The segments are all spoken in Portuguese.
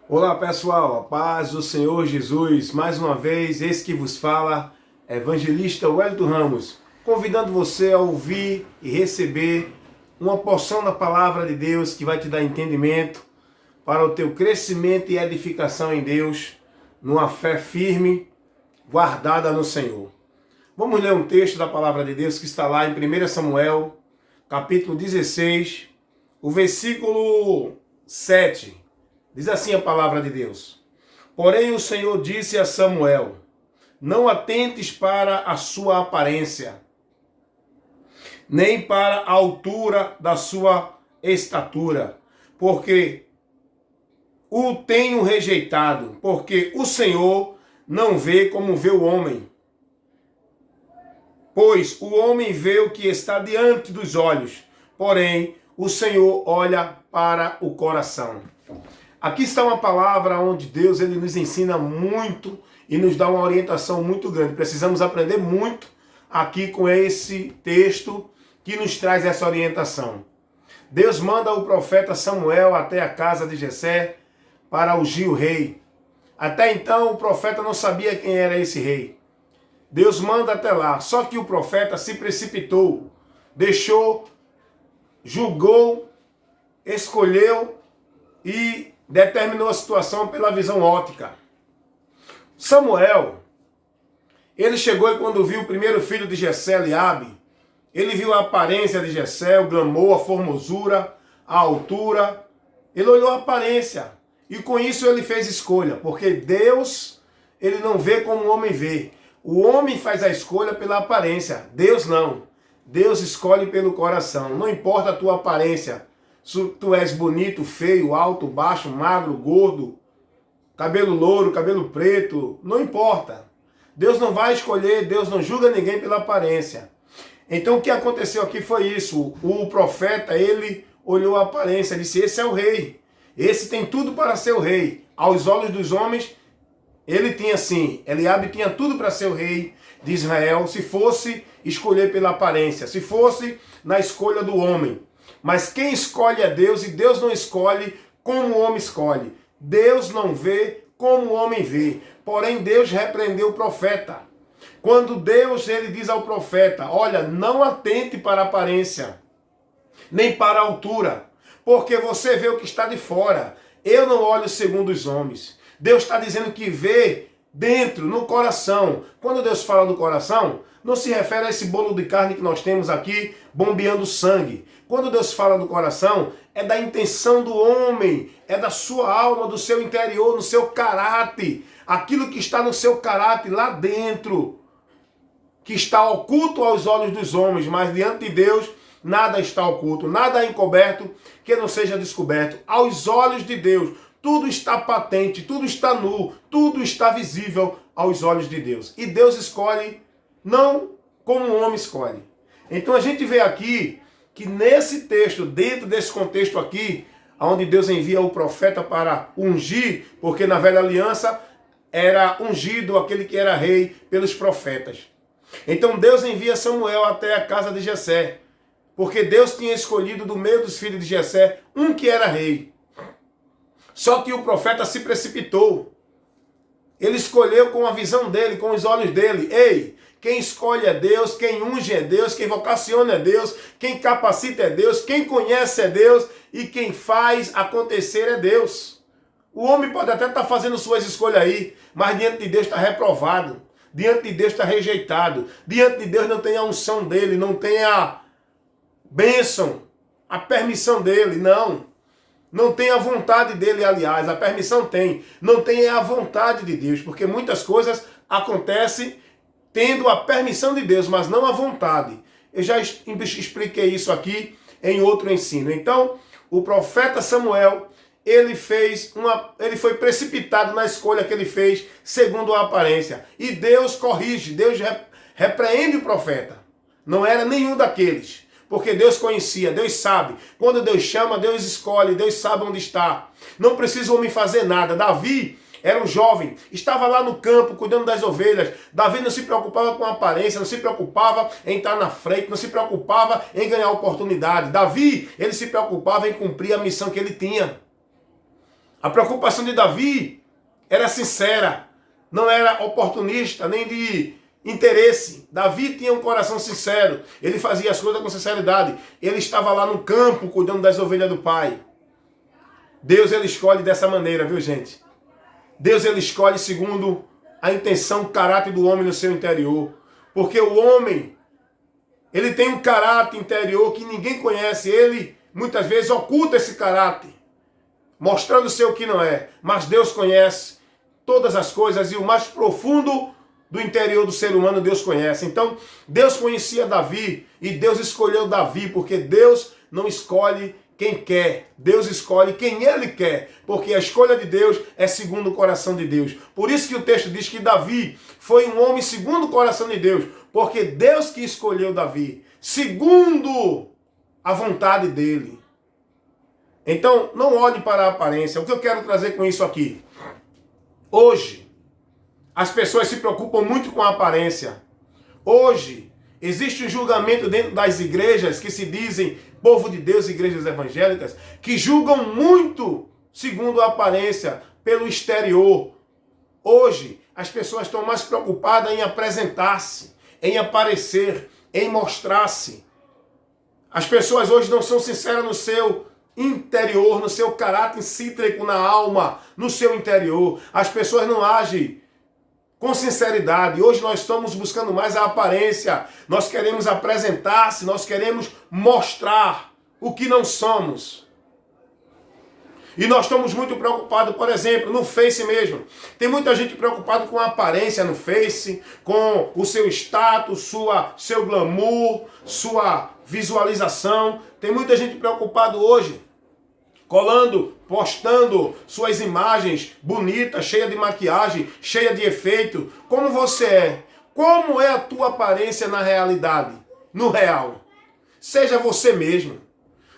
Olá pessoal, a paz do Senhor Jesus, mais uma vez, esse que vos fala, evangelista Wellington Ramos, convidando você a ouvir e receber uma porção da palavra de Deus que vai te dar entendimento para o teu crescimento e edificação em Deus, numa fé firme, guardada no Senhor. Vamos ler um texto da palavra de Deus que está lá em 1 Samuel, capítulo 16, o versículo 7. Diz assim a palavra de Deus: Porém o Senhor disse a Samuel: Não atentes para a sua aparência, nem para a altura da sua estatura, porque o tenho rejeitado, porque o Senhor não vê como vê o homem. Pois o homem vê o que está diante dos olhos, porém o Senhor olha para o coração. Aqui está uma palavra onde Deus ele nos ensina muito e nos dá uma orientação muito grande. Precisamos aprender muito aqui com esse texto que nos traz essa orientação. Deus manda o profeta Samuel até a casa de Jessé para ungir o rei. Até então o profeta não sabia quem era esse rei. Deus manda até lá, só que o profeta se precipitou, julgou, escolheu e determinou a situação pela visão ótica. Samuel, ele chegou e quando viu o primeiro filho de Jessé, Eliabe, ele viu a aparência de Jessé, o glamour, a formosura, a altura. Ele olhou a aparência e com isso ele fez escolha, porque Deus, ele não vê como o homem vê. O homem faz a escolha pela aparência, Deus não. Deus escolhe pelo coração, não importa a tua aparência. Se tu és bonito, feio, alto, baixo, magro, gordo, cabelo louro, cabelo preto, não importa. Deus não vai escolher, Deus não julga ninguém pela aparência. Então o que aconteceu aqui foi isso. O profeta, ele olhou a aparência, disse: esse é o rei. Esse tem tudo para ser o rei. Aos olhos dos homens, ele tinha sim. Eliabe tinha tudo para ser o rei de Israel, se fosse escolher pela aparência, se fosse na escolha do homem. Mas quem escolhe é Deus, e Deus não escolhe como o homem escolhe. Deus não vê como o homem vê. Porém, Deus repreendeu o profeta. Quando Deus ele diz ao profeta: olha, não atente para a aparência, nem para a altura, porque você vê o que está de fora. Eu não olho segundo os homens. Deus está dizendo que vê dentro, no coração. Quando Deus fala do coração, não se refere a esse bolo de carne que nós temos aqui, bombeando sangue. Quando Deus fala do coração, é da intenção do homem, é da sua alma, do seu interior, no seu caráter. Aquilo que está no seu caráter lá dentro, que está oculto aos olhos dos homens, mas diante de Deus nada está oculto, nada é encoberto que não seja descoberto. Aos olhos de Deus, tudo está patente, tudo está nu, tudo está visível aos olhos de Deus. E Deus escolhe não como o homem escolhe. Então a gente vê aqui que nesse texto, dentro desse contexto aqui, onde Deus envia o profeta para ungir, porque na velha aliança era ungido aquele que era rei pelos profetas. Então Deus envia Samuel até a casa de Jessé, porque Deus tinha escolhido do meio dos filhos de Jessé um que era rei. Só que o profeta se precipitou. Ele escolheu com a visão dele, com os olhos dele. Ei, quem escolhe é Deus, quem unge é Deus, quem vocaciona é Deus, quem capacita é Deus, quem conhece é Deus e quem faz acontecer é Deus. O homem pode até estar fazendo suas escolhas aí, mas diante de Deus está reprovado, diante de Deus está rejeitado, diante de Deus não tem a unção dele, não tem a bênção, a permissão dele, não. Não tem a vontade dele, aliás, a permissão tem. Não tem a vontade de Deus, porque muitas coisas acontecem tendo a permissão de Deus, mas não a vontade. Eu já expliquei isso aqui em outro ensino. Então, o profeta Samuel, ele foi precipitado na escolha que ele fez, segundo a aparência. E Deus corrige, Deus repreende o profeta. Não era nenhum daqueles. Porque Deus conhecia, Deus sabe. Quando Deus chama, Deus escolhe, Deus sabe onde está. Não precisa o homem fazer nada. Davi era um jovem, estava lá no campo cuidando das ovelhas. Davi não se preocupava com a aparência, não se preocupava em estar na frente, não se preocupava em ganhar oportunidade. Davi, ele se preocupava em cumprir a missão que ele tinha. A preocupação de Davi era sincera, não era oportunista, nem de interesse. Davi tinha um coração sincero, ele fazia as coisas com sinceridade. Ele estava lá no campo cuidando das ovelhas do pai. Deus, ele escolhe dessa maneira, viu, gente? Deus, ele escolhe segundo a intenção, o caráter do homem no seu interior. Porque o homem, ele tem um caráter interior que ninguém conhece. Ele, muitas vezes, oculta esse caráter, mostrando ser o que não é. Mas Deus conhece todas as coisas e o mais profundo do interior do ser humano Deus conhece. Então, Deus conhecia Davi e Deus escolheu Davi, porque Deus não escolhe quem quer, Deus escolhe quem Ele quer, porque a escolha de Deus é segundo o coração de Deus. Por isso que o texto diz que Davi foi um homem segundo o coração de Deus, porque Deus que escolheu Davi, segundo a vontade dele. Então, não olhe para a aparência. O que eu quero trazer com isso aqui? Hoje, as pessoas se preocupam muito com a aparência. Hoje, existe um julgamento dentro das igrejas que se dizem povo de Deus, igrejas evangélicas, que julgam muito segundo a aparência, pelo exterior. Hoje, as pessoas estão mais preocupadas em apresentar-se, em aparecer, em mostrar-se. As pessoas hoje não são sinceras no seu interior, no seu caráter cítrico, na alma, no seu interior. As pessoas não agem com sinceridade. Hoje nós estamos buscando mais a aparência. Nós queremos apresentar-se, nós queremos mostrar o que não somos. E nós estamos muito preocupados, por exemplo, no Face mesmo. Tem muita gente preocupada com a aparência no Face, com o seu status, seu glamour, sua visualização. Tem muita gente preocupada hoje, colando, postando suas imagens bonitas, cheia de maquiagem, cheia de efeito. Como você é? Como é a tua aparência na realidade? No real. Seja você mesmo.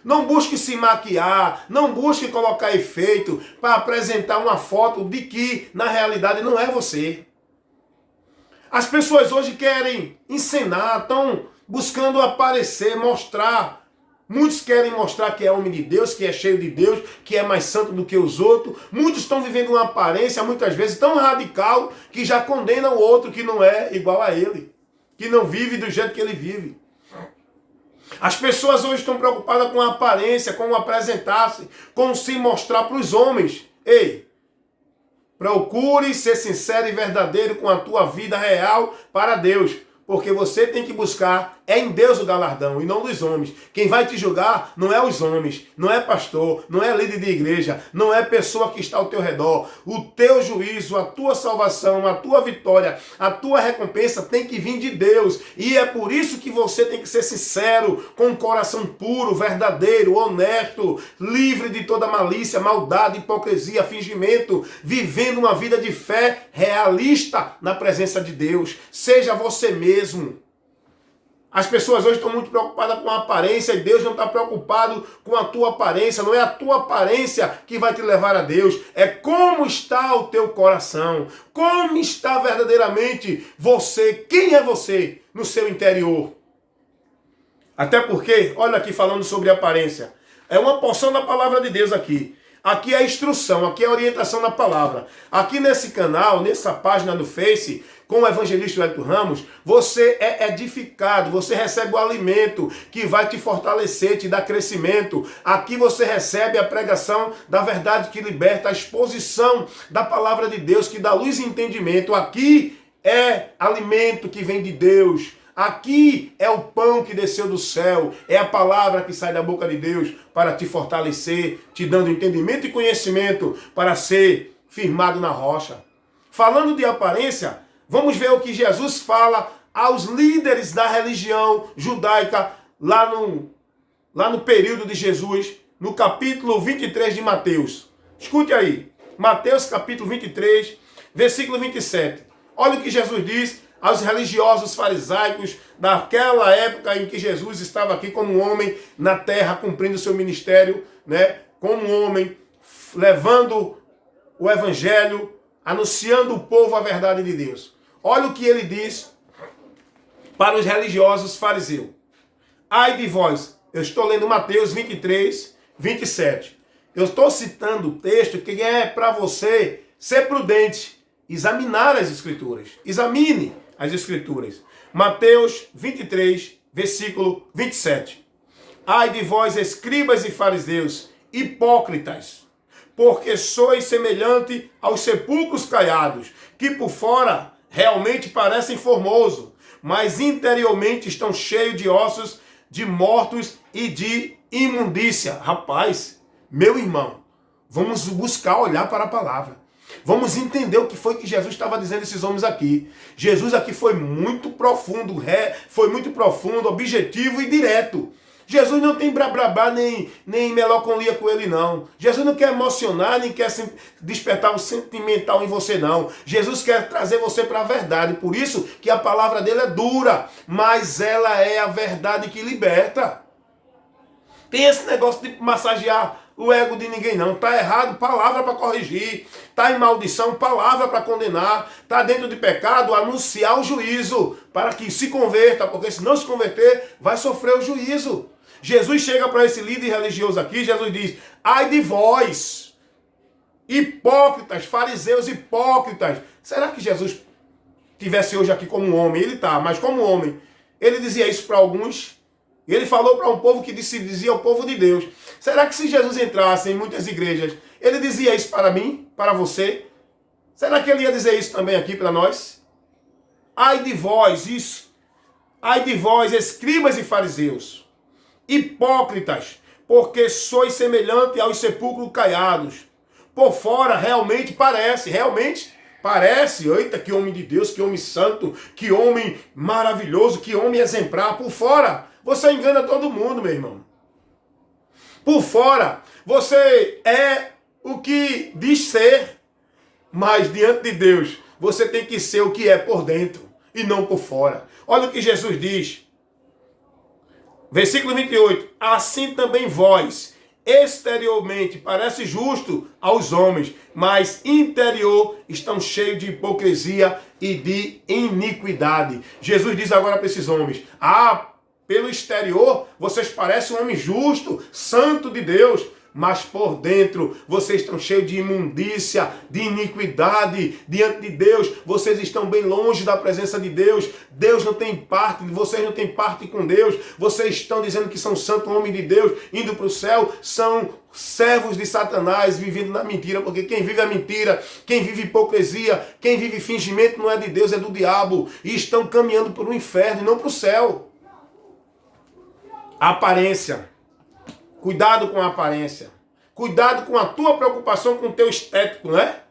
Não busque se maquiar, não busque colocar efeito para apresentar uma foto de que na realidade não é você. As pessoas hoje querem encenar, estão buscando aparecer, mostrar. Muitos querem mostrar que é homem de Deus, que é cheio de Deus, que é mais santo do que os outros. Muitos estão vivendo uma aparência, muitas vezes, tão radical que já condena o outro que não é igual a ele, que não vive do jeito que ele vive. As pessoas hoje estão preocupadas com a aparência, com o apresentar-se, com se mostrar para os homens. Ei, procure ser sincero e verdadeiro com a tua vida real para Deus. Porque você tem que buscar em Deus o galardão e não dos homens. Quem vai te julgar não é os homens, não é pastor, não é líder de igreja, não é pessoa que está ao teu redor. O teu juízo, a tua salvação, a tua vitória, a tua recompensa tem que vir de Deus. E é por isso que você tem que ser sincero, com um coração puro, verdadeiro, honesto, livre de toda malícia, maldade, hipocrisia, fingimento, vivendo uma vida de fé realista na presença de Deus. Seja você mesmo. As pessoas hoje estão muito preocupadas com a aparência e Deus não está preocupado com a tua aparência. Não é a tua aparência que vai te levar a Deus. É como está o teu coração. Como está verdadeiramente você. Quem é você no seu interior? Até porque, olha aqui falando sobre aparência. É uma porção da palavra de Deus aqui. Aqui é a instrução, aqui é a orientação da palavra. Aqui nesse canal, nessa página do Face, com o evangelista Wellington Ramos, você é edificado, você recebe o alimento que vai te fortalecer, te dar crescimento. Aqui você recebe a pregação da verdade que liberta, a exposição da palavra de Deus que dá luz e entendimento. Aqui é alimento que vem de Deus. Aqui é o pão que desceu do céu, é a palavra que sai da boca de Deus para te fortalecer, te dando entendimento e conhecimento para ser firmado na rocha. Falando de aparência, vamos ver o que Jesus fala aos líderes da religião judaica lá no período de Jesus, no capítulo 23 de Mateus. Escute aí, Mateus capítulo 23, versículo 27. Olha o que Jesus diz aos religiosos farisaicos daquela época em que Jesus estava aqui como um homem na terra, cumprindo o seu ministério, né? Como um homem, levando o evangelho, anunciando ao povo a verdade de Deus. Olha o que ele diz para os religiosos fariseus. Ai de vós, eu estou lendo Mateus 23, 27. Eu estou citando o texto que é para você ser prudente, examinar as Escrituras. Examine as Escrituras. Mateus 23, versículo 27. Ai de vós, escribas e fariseus, hipócritas, porque sois semelhante aos sepulcros caiados, que por fora realmente parecem formosos, mas interiormente estão cheios de ossos, de mortos e de imundícia. Rapaz, meu irmão, vamos buscar olhar para a palavra. Vamos entender o que foi que Jesus estava dizendo a esses homens aqui. Jesus aqui foi muito profundo, objetivo e direto. Jesus não tem blá nem melancolia com ele, não. Jesus não quer emocionar, nem quer despertar o sentimental em você, não. Jesus quer trazer você para a verdade. Por isso que a palavra dele é dura, mas ela é a verdade que liberta. Tem esse negócio de massagear o ego de ninguém, não. Está errado, palavra para corrigir. Está em maldição, palavra para condenar. Está dentro de pecado, anunciar o juízo para que se converta, porque se não se converter, vai sofrer o juízo. Jesus chega para esse líder religioso aqui, Jesus diz: ai de vós, hipócritas, fariseus hipócritas. Será que Jesus tivesse hoje aqui como um homem? Ele está, mas como homem, ele dizia isso para alguns? Ele falou para um povo que se dizia o povo de Deus. Será que se Jesus entrasse em muitas igrejas, ele dizia isso para mim, para você? Será que ele ia dizer isso também aqui para nós? Ai de vós, isso. Ai de vós, escribas e fariseus, hipócritas, porque sois semelhante aos sepulcros caiados. Por fora realmente parece. Eita, que homem de Deus, que homem santo, que homem maravilhoso, que homem exemplar. Por fora, você engana todo mundo, meu irmão. Por fora, você é o que diz ser, mas diante de Deus, você tem que ser o que é por dentro e não por fora. Olha o que Jesus diz. Versículo 28. Assim também vós, exteriormente, parece justo aos homens, mas interior estão cheios de hipocrisia e de iniquidade. Jesus diz agora para esses homens: pelo exterior, vocês parecem um homem justo, santo de Deus, mas por dentro vocês estão cheios de imundícia, de iniquidade diante de Deus. Vocês estão bem longe da presença de Deus. Deus não tem parte, vocês não têm parte com Deus. Vocês estão dizendo que são santo homem de Deus, indo para o céu, são servos de Satanás, vivendo na mentira, porque quem vive a mentira, quem vive hipocrisia, quem vive fingimento não é de Deus, é do diabo. E estão caminhando para o inferno e não para o céu. Aparência. Cuidado com a aparência. Cuidado com a tua preocupação com o teu estético, né?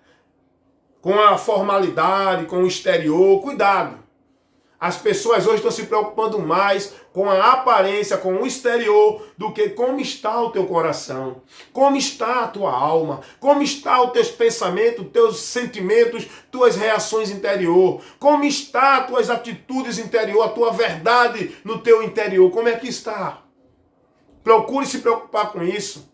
Com a formalidade, com o exterior. Cuidado. As pessoas hoje estão se preocupando mais com a aparência, com o exterior, do que como está o teu coração, como está a tua alma, como está os teus pensamentos, teus sentimentos, tuas reações interior, como está as tuas atitudes interior, a tua verdade no teu interior, como é que está? Procure se preocupar com isso.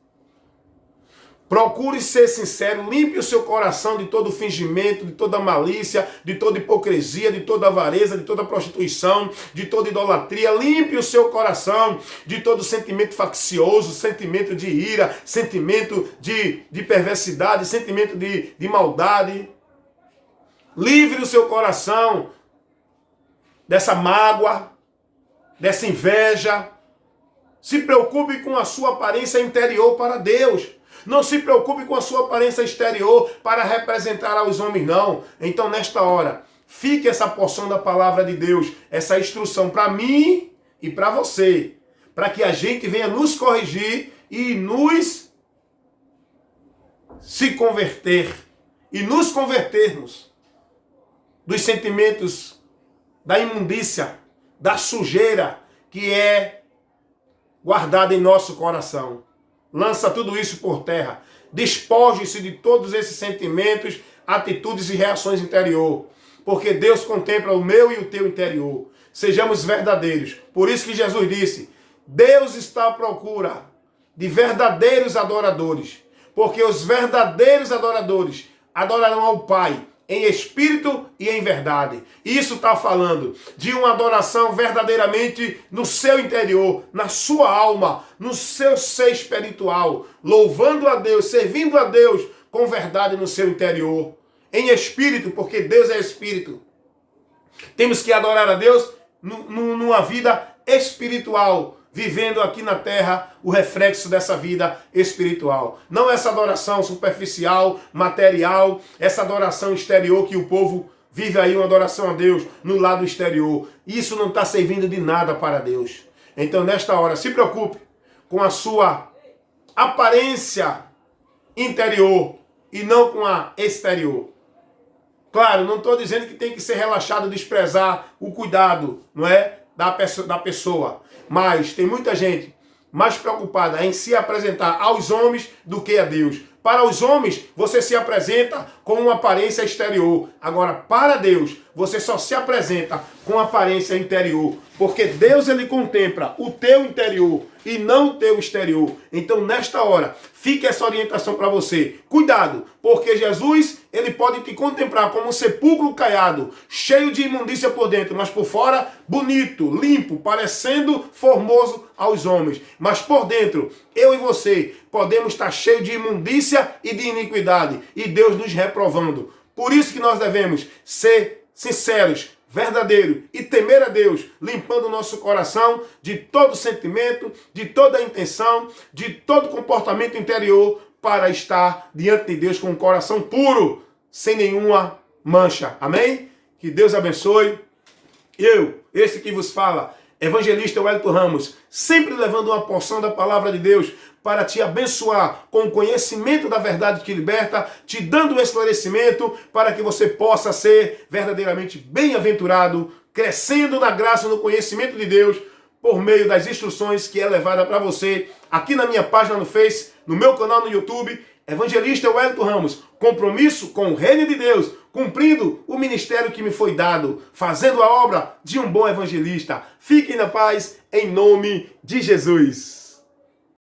Procure ser sincero, limpe o seu coração de todo fingimento, de toda malícia, de toda hipocrisia, de toda avareza, de toda prostituição, de toda idolatria. Limpe o seu coração de todo sentimento faccioso, sentimento de ira, sentimento de perversidade, sentimento de maldade. Livre o seu coração dessa mágoa, dessa inveja. Se preocupe com a sua aparência interior para Deus. Não se preocupe com a sua aparência exterior para representar aos homens, não. Então, nesta hora, fique essa porção da palavra de Deus, essa instrução para mim e para você, para que a gente venha nos corrigir e nos se converter e nos convertermos dos sentimentos da imundícia, da sujeira que é guardada em nosso coração. Lança tudo isso por terra. Despoje-se de todos esses sentimentos, atitudes e reações interior. Porque Deus contempla o meu e o teu interior. Sejamos verdadeiros. Por isso que Jesus disse: Deus está à procura de verdadeiros adoradores. Porque os verdadeiros adoradores adorarão ao Pai em espírito e em verdade. Isso está falando de uma adoração verdadeiramente no seu interior, na sua alma, no seu ser espiritual, louvando a Deus, servindo a Deus com verdade no seu interior, em espírito, porque Deus é espírito. Temos que adorar a Deus numa vida espiritual, vivendo aqui na terra o reflexo dessa vida espiritual. Não essa adoração superficial, material, essa adoração exterior que o povo vive aí, uma adoração a Deus no lado exterior. Isso não está servindo de nada para Deus. Então, nesta hora, se preocupe com a sua aparência interior e não com a exterior. Claro, não estou dizendo que tem que ser relaxado, desprezar o cuidado, não é? Da pessoa. Mas tem muita gente mais preocupada em se apresentar aos homens do que a Deus. Para os homens, você se apresenta com uma aparência exterior. Agora, para Deus, você só se apresenta com aparência interior. Porque Deus, ele contempla o teu interior e não o teu exterior. Então, nesta hora, fica essa orientação para você. Cuidado, porque Jesus, ele pode te contemplar como um sepulcro caiado, cheio de imundícia por dentro, mas por fora, bonito, limpo, parecendo formoso aos homens. Mas por dentro, eu e você podemos estar cheios de imundícia e de iniquidade, e Deus nos reprovando. Por isso que nós devemos ser sinceros, verdadeiro e temer a Deus, limpando o nosso coração de todo sentimento, de toda intenção, de todo comportamento interior, para estar diante de Deus com um coração puro, sem nenhuma mancha. Amém? Que Deus abençoe. Esse que vos fala, evangelista Wellington Ramos, sempre levando uma porção da palavra de Deus para te abençoar com o conhecimento da verdade que liberta, te dando um esclarecimento para que você possa ser verdadeiramente bem-aventurado, crescendo na graça e no conhecimento de Deus, por meio das instruções que é levada para você aqui na minha página no Face, no meu canal no YouTube, Evangelista Wellington Ramos. Compromisso com o reino de Deus, cumprindo o ministério que me foi dado, fazendo a obra de um bom evangelista. Fiquem na paz, em nome de Jesus.